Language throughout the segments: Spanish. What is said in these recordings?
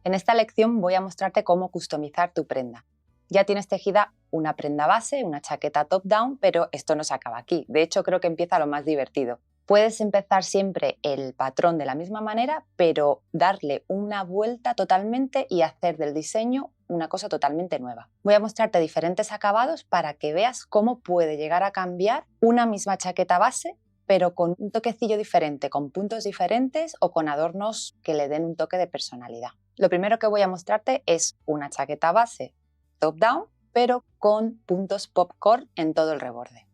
En esta lección voy a mostrarte cómo customizar tu prenda. Ya tienes tejida una prenda base, una chaqueta top-down, pero esto no se acaba aquí. De hecho, creo que empieza lo más divertido. Puedes empezar siempre el patrón de la misma manera, pero darle una vuelta totalmente y hacer del diseño una cosa totalmente nueva. Voy a mostrarte diferentes acabados para que veas cómo puede llegar a cambiar una misma chaqueta base, pero con un toquecillo diferente, con puntos diferentes o con adornos que le den un toque de personalidad. Lo primero que voy a mostrarte es una chaqueta base top-down, pero con puntos popcorn en todo el reborde.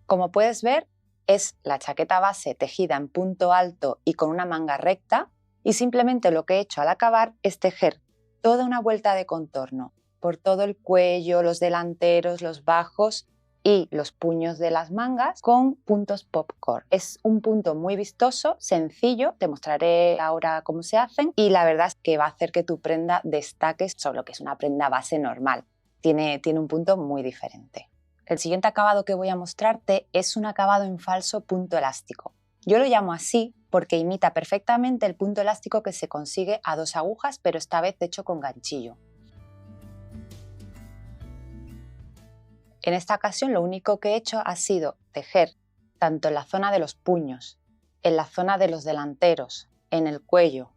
Como puedes ver, es la chaqueta base tejida en punto alto y con una manga recta, y simplemente lo que he hecho al acabar es tejer toda una vuelta de contorno por todo el cuello, los delanteros, los bajos y los puños de las mangas con puntos popcorn. Es un punto muy vistoso, sencillo, te mostraré ahora cómo se hacen, y la verdad es que va a hacer que tu prenda destaque sobre lo que es una prenda base normal. Tiene un punto muy diferente. El siguiente acabado que voy a mostrarte es un acabado en falso punto elástico. Yo lo llamo así porque imita perfectamente el punto elástico que se consigue a 2 agujas, pero esta vez hecho con ganchillo. En esta ocasión lo único que he hecho ha sido tejer tanto en la zona de los puños, en la zona de los delanteros, en el cuello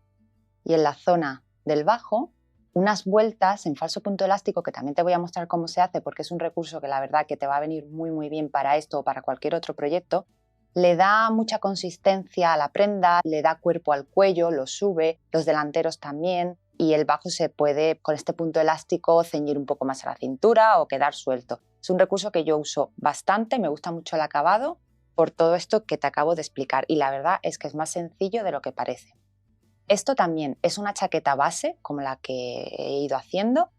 y en la zona del bajo, unas vueltas en falso punto elástico, que también te voy a mostrar cómo se hace porque es un recurso que la verdad que te va a venir muy bien para esto o para cualquier otro proyecto. Le da mucha consistencia a la prenda, le da cuerpo al cuello, lo sube, los delanteros también, y el bajo se puede con este punto elástico ceñir un poco más a la cintura o quedar suelto. Es un recurso que yo uso bastante, me gusta mucho el acabado por todo esto que te acabo de explicar, y la verdad es que es más sencillo de lo que parece. Esto también es una chaqueta base, como la que he ido haciendo.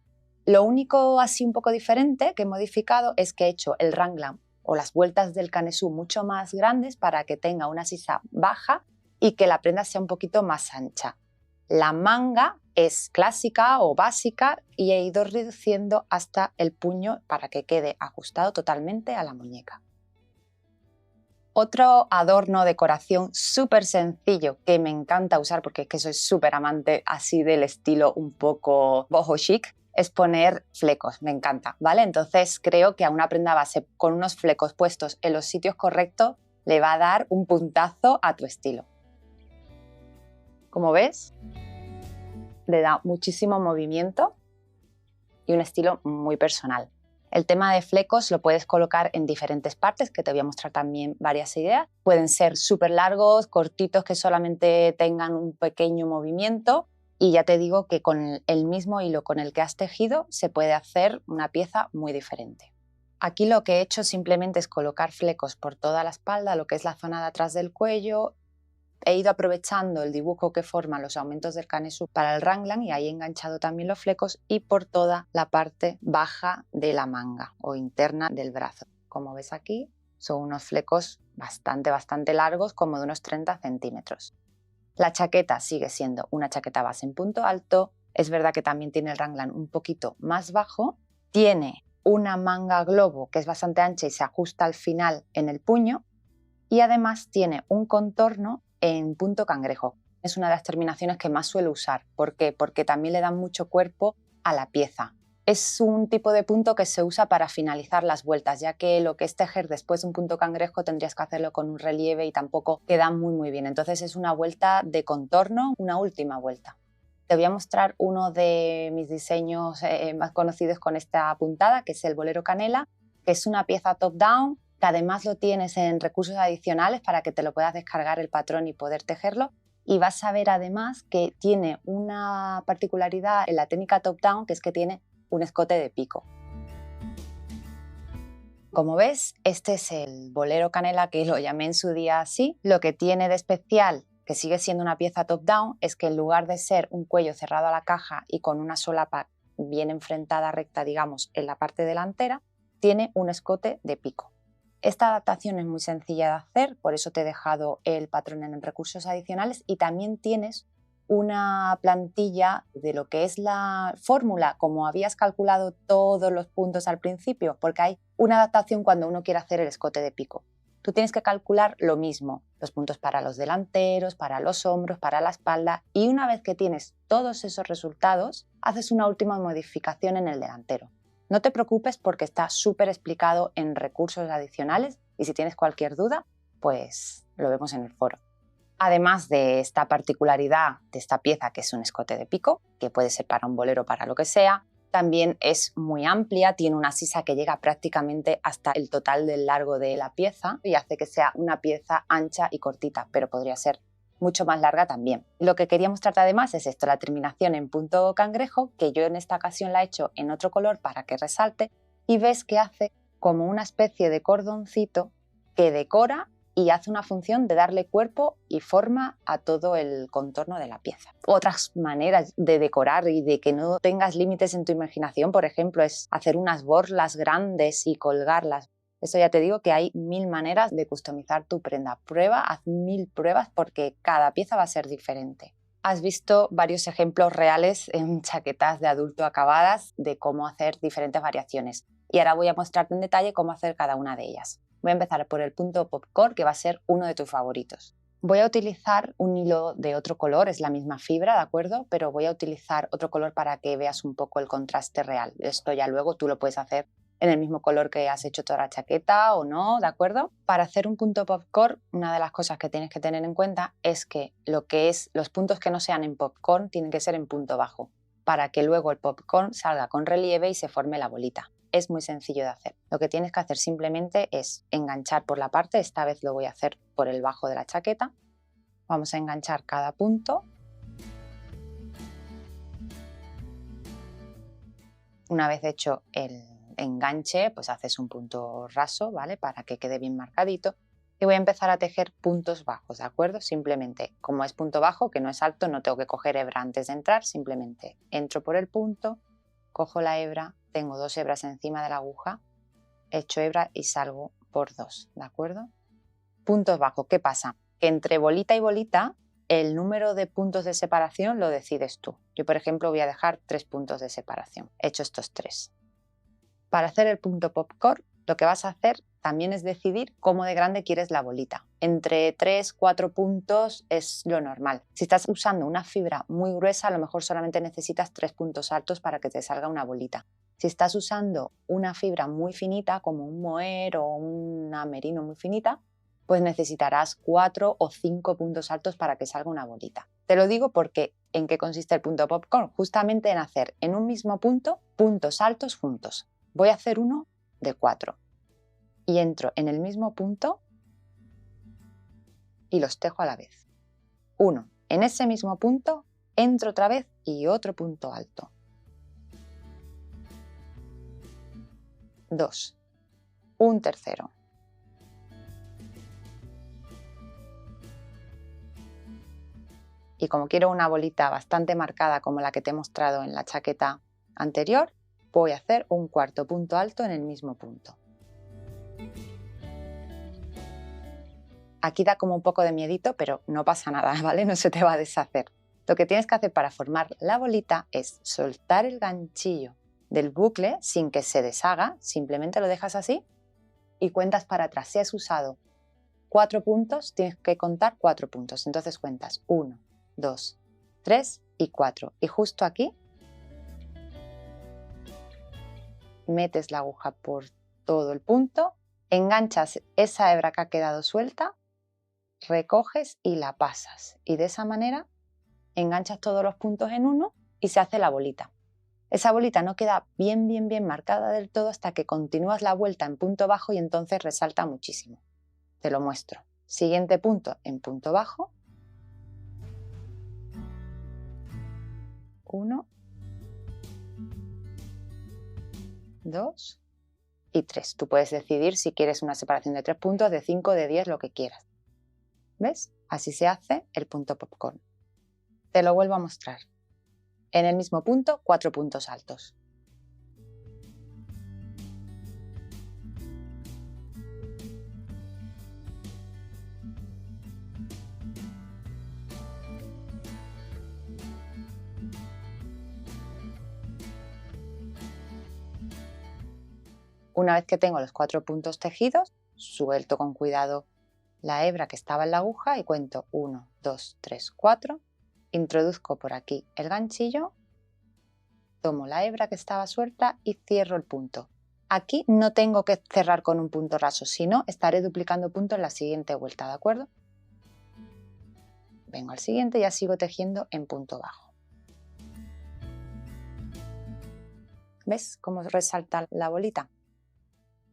Lo único así un poco diferente que he modificado es que he hecho el raglan o las vueltas del canesú mucho más grandes para que tenga una sisa baja y que la prenda sea un poquito más ancha. La manga es clásica o básica y he ido reduciendo hasta el puño para que quede ajustado totalmente a la muñeca. Otro adorno, decoración súper sencillo que me encanta usar porque es que soy súper amante así del estilo un poco boho chic, es poner flecos, me encanta, ¿vale? Entonces creo que a una prenda base con unos flecos puestos en los sitios correctos le va a dar un puntazo a tu estilo. Como ves, le da muchísimo movimiento y un estilo muy personal. El tema de flecos lo puedes colocar en diferentes partes, que te voy a mostrar también varias ideas. Pueden ser súper largos, cortitos, que solamente tengan un pequeño movimiento. Y ya te digo que con el mismo hilo con el que has tejido se puede hacer una pieza muy diferente. Aquí lo que he hecho simplemente es colocar flecos por toda la espalda, lo que es la zona de atrás del cuello. He ido aprovechando el dibujo que forman los aumentos del canesú para el raglan y ahí he enganchado también los flecos, y por toda la parte baja de la manga o interna del brazo. Como ves aquí, son unos flecos bastante largos, como de unos 30 centímetros. La chaqueta sigue siendo una chaqueta base en punto alto. Es verdad que también tiene el raglan un poquito más bajo. Tiene una manga globo que es bastante ancha y se ajusta al final en el puño. Y además tiene un contorno en punto cangrejo. Es una de las terminaciones que más suelo usar. ¿Por qué? Porque también le da mucho cuerpo a la pieza. Es un tipo de punto que se usa para finalizar las vueltas, ya que lo que es tejer después de un punto cangrejo tendrías que hacerlo con un relieve y tampoco queda muy bien. Entonces es una vuelta de contorno, una última vuelta. Te voy a mostrar uno de mis diseños más conocidos con esta puntada, que es el bolero canela, que es una pieza top-down, que además lo tienes en recursos adicionales para que te lo puedas descargar el patrón y poder tejerlo. Y vas a ver además que tiene una particularidad en la técnica top-down, que es que tiene un escote de pico. Como ves, este es el bolero canela, que lo llamé en su día así. Lo que tiene de especial, que sigue siendo una pieza top-down, es que en lugar de ser un cuello cerrado a la caja y con una solapa bien enfrentada recta, digamos, en la parte delantera, tiene un escote de pico. Esta adaptación es muy sencilla de hacer, por eso te he dejado el patrón en recursos adicionales, y también tienes una plantilla de lo que es la fórmula, como habías calculado todos los puntos al principio, porque hay una adaptación cuando uno quiere hacer el escote de pico. Tú tienes que calcular lo mismo, los puntos para los delanteros, para los hombros, para la espalda, y una vez que tienes todos esos resultados, haces una última modificación en el delantero. No te preocupes porque está súper explicado en recursos adicionales y si tienes cualquier duda, pues lo vemos en el foro. Además de esta particularidad de esta pieza, que es un escote de pico, que puede ser para un bolero o para lo que sea, también es muy amplia, tiene una sisa que llega prácticamente hasta el total del largo de la pieza y hace que sea una pieza ancha y cortita, pero podría ser mucho más larga también. Lo que quería mostrarte además es esto, la terminación en punto cangrejo, que yo en esta ocasión la he hecho en otro color para que resalte, y ves que hace como una especie de cordoncito que decora y hace una función de darle cuerpo y forma a todo el contorno de la pieza. Otras maneras de decorar y de que no tengas límites en tu imaginación, por ejemplo, es hacer unas borlas grandes y colgarlas. Eso ya te digo que hay 1000 maneras de customizar tu prenda. Prueba, haz 1000 pruebas porque cada pieza va a ser diferente. Has visto varios ejemplos reales en chaquetas de adulto acabadas de cómo hacer diferentes variaciones. Y ahora voy a mostrarte en detalle cómo hacer cada una de ellas. Voy a empezar por el punto popcorn, que va a ser uno de tus favoritos. Voy a utilizar un hilo de otro color, es la misma fibra, ¿de acuerdo? Pero voy a utilizar otro color para que veas un poco el contraste real. Esto ya luego tú lo puedes hacer en el mismo color que has hecho toda la chaqueta o no, ¿de acuerdo? Para hacer un punto popcorn, una de las cosas que tienes que tener en cuenta es que los puntos que no sean en popcorn tienen que ser en punto bajo, para que luego el popcorn salga con relieve y se forme la bolita. Es muy sencillo de hacer. Lo que tienes que hacer simplemente es enganchar por la parte, esta vez lo voy a hacer por el bajo de la chaqueta. Vamos a enganchar cada punto. Una vez hecho el enganche, pues haces un punto raso, ¿vale? Para que quede bien marcadito. Y voy a empezar a tejer puntos bajos, ¿de acuerdo? Simplemente, como es punto bajo, que no es alto, no tengo que coger hebra antes de entrar, simplemente entro por el punto, cojo la hebra, tengo 2 hebras encima de la aguja, echo hebra y salgo por 2, ¿de acuerdo? Puntos bajos, ¿qué pasa? Que entre bolita y bolita el número de puntos de separación lo decides tú. Yo, por ejemplo, voy a dejar 3 puntos de separación. He hecho estos 3. Para hacer el punto popcorn, lo que vas a hacer también es decidir cómo de grande quieres la bolita. Entre 3-4 puntos es lo normal. Si estás usando una fibra muy gruesa, a lo mejor solamente necesitas 3 puntos altos para que te salga una bolita. Si estás usando una fibra muy finita, como un mohair o una merino muy finita, pues necesitarás 4 o 5 puntos altos para que salga una bolita. Te lo digo porque ¿en qué consiste el punto popcorn? Justamente en hacer en un mismo punto puntos altos juntos. Voy a hacer uno de 4 y entro en el mismo punto y los tejo a la vez. 1. En ese mismo punto entro otra vez y otro punto alto. 2. Un tercero. Y como quiero una bolita bastante marcada como la que te he mostrado en la chaqueta anterior, voy a hacer un cuarto punto alto en el mismo punto. Aquí da como un poco de miedito, pero no pasa nada, ¿vale? No se te va a deshacer. Lo que tienes que hacer para formar la bolita es soltar el ganchillo del bucle sin que se deshaga, simplemente lo dejas así y cuentas para atrás. Si has usado 4 puntos, tienes que contar 4 puntos. Entonces cuentas 1, 2, 3 y 4. Y justo aquí metes la aguja por todo el punto, enganchas esa hebra que ha quedado suelta, recoges y la pasas. Y de esa manera enganchas todos los puntos en uno y se hace la bolita. Esa bolita no queda bien marcada del todo hasta que continúas la vuelta en punto bajo y entonces resalta muchísimo. Te lo muestro. Siguiente punto en punto bajo. 1, 2 y 3. Tú puedes decidir si quieres una separación de 3 puntos, de 5, de 10, lo que quieras. ¿Ves? Así se hace el punto popcorn. Te lo vuelvo a mostrar. En el mismo punto, 4 puntos altos. Una vez que tengo los 4 puntos tejidos, suelto con cuidado la hebra que estaba en la aguja y cuento 1, 2, 3, 4. Introduzco por aquí el ganchillo, tomo la hebra que estaba suelta y cierro el punto. Aquí no tengo que cerrar con un punto raso, sino estaré duplicando punto en la siguiente vuelta, ¿de acuerdo? Vengo al siguiente y ya sigo tejiendo en punto bajo. ¿Ves cómo resalta la bolita?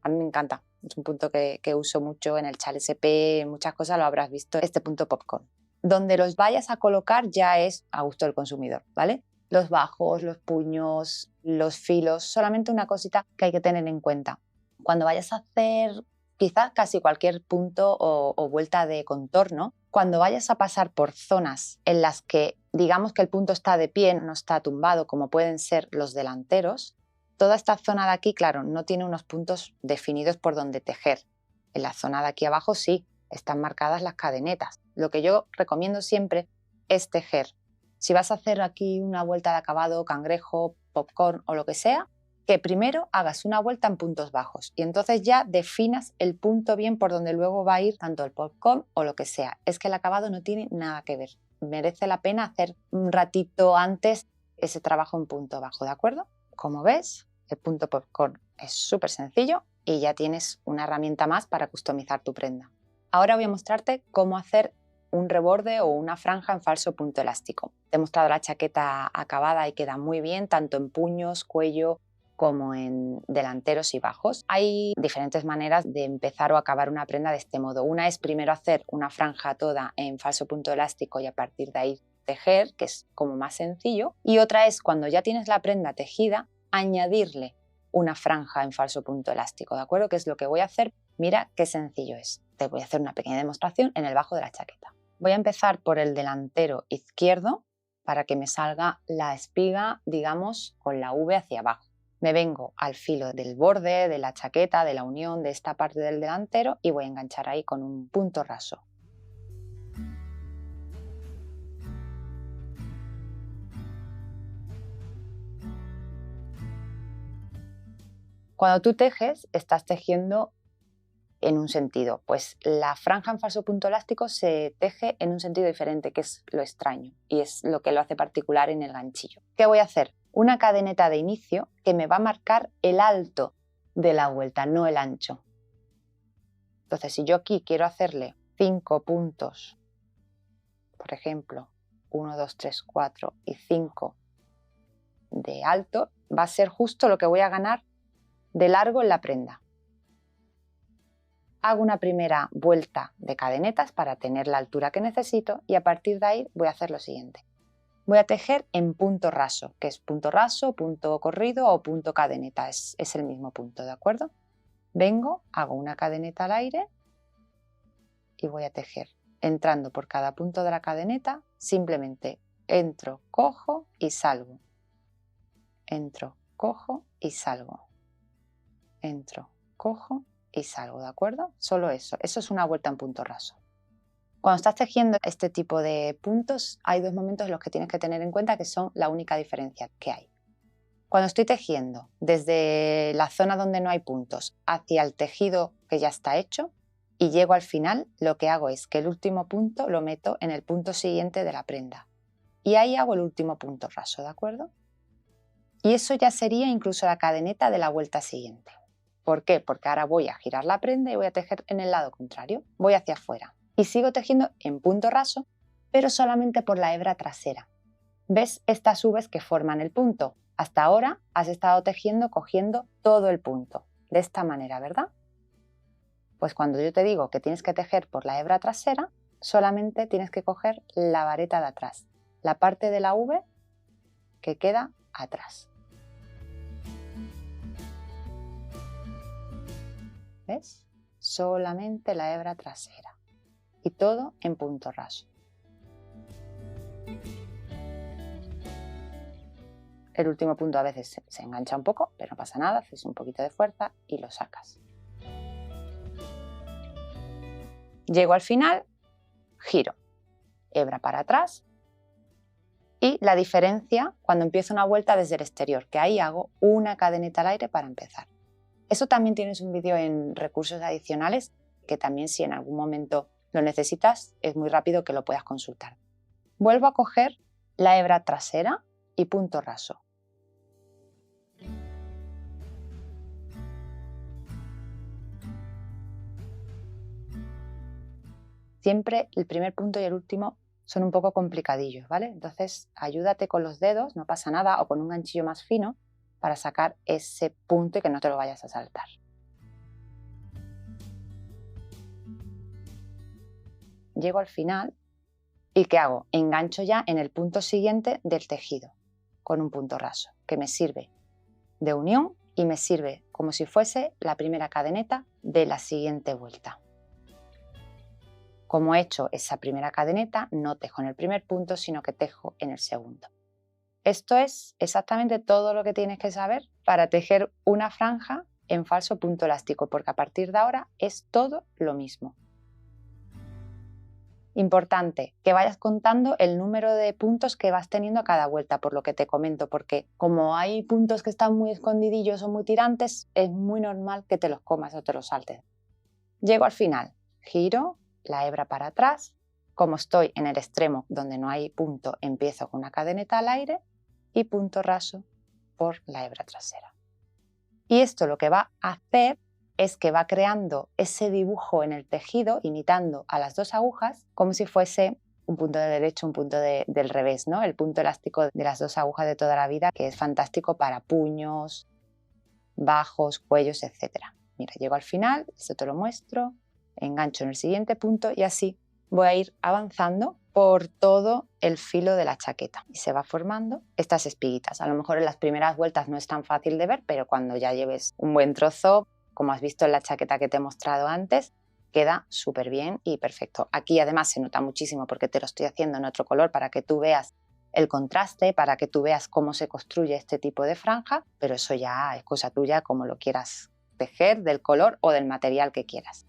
A mí me encanta, es un punto que uso mucho en el chal SP, en muchas cosas lo habrás visto, este punto popcorn. Donde los vayas a colocar ya es a gusto del consumidor, ¿vale? Los bajos, los puños, los filos, solamente una cosita que hay que tener en cuenta. Cuando vayas a hacer quizás casi cualquier punto o vuelta de contorno, cuando vayas a pasar por zonas en las que digamos que el punto está de pie, no está tumbado, como pueden ser los delanteros, toda esta zona de aquí, claro, no tiene unos puntos definidos por donde tejer. En la zona de aquí abajo sí, están marcadas las cadenetas. Lo que yo recomiendo siempre es tejer. Si vas a hacer aquí una vuelta de acabado, cangrejo, popcorn o lo que sea, que primero hagas una vuelta en puntos bajos y entonces ya definas el punto bien por donde luego va a ir tanto el popcorn o lo que sea. Es que el acabado no tiene nada que ver. Merece la pena hacer un ratito antes ese trabajo en punto bajo, ¿de acuerdo? Como ves, el punto popcorn es súper sencillo y ya tienes una herramienta más para customizar tu prenda. Ahora voy a mostrarte cómo hacer un reborde o una franja en falso punto elástico. Te he mostrado la chaqueta acabada y queda muy bien, tanto en puños, cuello, como en delanteros y bajos. Hay diferentes maneras de empezar o acabar una prenda de este modo. Una es primero hacer una franja toda en falso punto elástico y a partir de ahí tejer, que es como más sencillo. Y otra es cuando ya tienes la prenda tejida, añadirle una franja en falso punto elástico, ¿de acuerdo? Que es lo que voy a hacer. Mira qué sencillo es. Te voy a hacer una pequeña demostración en el bajo de la chaqueta. Voy a empezar por el delantero izquierdo para que me salga la espiga, digamos, con la V hacia abajo. Me vengo al filo del borde, de la chaqueta, de la unión de esta parte del delantero y voy a enganchar ahí con un punto raso. Cuando tú tejes, estás tejiendo en un sentido, pues la franja en falso punto elástico se teje en un sentido diferente, que es lo extraño y es lo que lo hace particular en el ganchillo. ¿Qué voy a hacer? Una cadeneta de inicio que me va a marcar el alto de la vuelta, no el ancho. Entonces, si yo aquí quiero hacerle 5 puntos, por ejemplo, 1, 2, 3, 4 y 5 de alto, va a ser justo lo que voy a ganar de largo en la prenda. Hago una primera vuelta de cadenetas para tener la altura que necesito y a partir de ahí voy a hacer lo siguiente. Voy a tejer en punto raso, que es punto raso, punto corrido o punto cadeneta, es el mismo punto, ¿de acuerdo? Vengo, hago una cadeneta al aire y voy a tejer. Entrando por cada punto de la cadeneta, simplemente entro, cojo y salgo. Entro, cojo y salgo. Entro, cojo y salgo, ¿de acuerdo? Solo eso. Eso es una vuelta en punto raso. Cuando estás tejiendo este tipo de puntos, hay dos momentos en los que tienes que tener en cuenta que son la única diferencia que hay. Cuando estoy tejiendo desde la zona donde no hay puntos hacia el tejido que ya está hecho y llego al final, lo que hago es que el último punto lo meto en el punto siguiente de la prenda. Y ahí hago el último punto raso, ¿de acuerdo? Y eso ya sería incluso la cadeneta de la vuelta siguiente. ¿Por qué? Porque ahora voy a girar la prenda y voy a tejer en el lado contrario. Voy hacia afuera. Y sigo tejiendo en punto raso, pero solamente por la hebra trasera. ¿Ves estas V's que forman el punto? Hasta ahora has estado tejiendo cogiendo todo el punto. De esta manera, ¿verdad? Pues cuando yo te digo que tienes que tejer por la hebra trasera, solamente tienes que coger la vareta de atrás. La parte de la V que queda atrás. ¿Ves? Solamente la hebra trasera. Y todo en punto raso. El último punto a veces se engancha un poco, pero no pasa nada, haces un poquito de fuerza y lo sacas. Llego al final, giro, hebra para atrás y la diferencia cuando empiezo una vuelta desde el exterior, que ahí hago una cadeneta al aire para empezar. Eso también tienes un vídeo en recursos adicionales que también si en algún momento lo necesitas es muy rápido que lo puedas consultar. Vuelvo a coger la hebra trasera y punto raso. Siempre el primer punto y el último son un poco complicadillos, ¿vale? Entonces ayúdate con los dedos, no pasa nada, o con un ganchillo más fino para sacar ese punto y que no te lo vayas a saltar. Llego al final y ¿qué hago? Engancho ya en el punto siguiente del tejido con un punto raso, que me sirve de unión y me sirve como si fuese la primera cadeneta de la siguiente vuelta. Como he hecho esa primera cadeneta, no tejo en el primer punto, sino que tejo en el segundo. Esto es exactamente todo lo que tienes que saber para tejer una franja en falso punto elástico, porque a partir de ahora es todo lo mismo. Importante, que vayas contando el número de puntos que vas teniendo a cada vuelta, por lo que te comento, porque como hay puntos que están muy escondidillos o muy tirantes, es muy normal que te los comas o te los saltes. Llego al final, giro la hebra para atrás, como estoy en el extremo donde no hay punto, empiezo con una cadeneta al aire y punto raso por la hebra trasera. Y esto lo que va a hacer es que va creando ese dibujo en el tejido, imitando a las dos agujas, como si fuese un punto de derecho, un punto del revés, ¿no? El punto elástico de las dos agujas de toda la vida, que es fantástico para puños, bajos, cuellos, etc. Mira, llego al final, esto te lo muestro, engancho en el siguiente punto y así voy a ir avanzando por todo el filo de la chaqueta y se va formando estas espiguitas. A lo mejor en las primeras vueltas no es tan fácil de ver, pero cuando ya lleves un buen trozo, como has visto en la chaqueta que te he mostrado antes, queda súper bien y perfecto. Aquí además se nota muchísimo porque te lo estoy haciendo en otro color para que tú veas el contraste, para que tú veas cómo se construye este tipo de franja, pero eso ya es cosa tuya, como lo quieras tejer, del color o del material que quieras.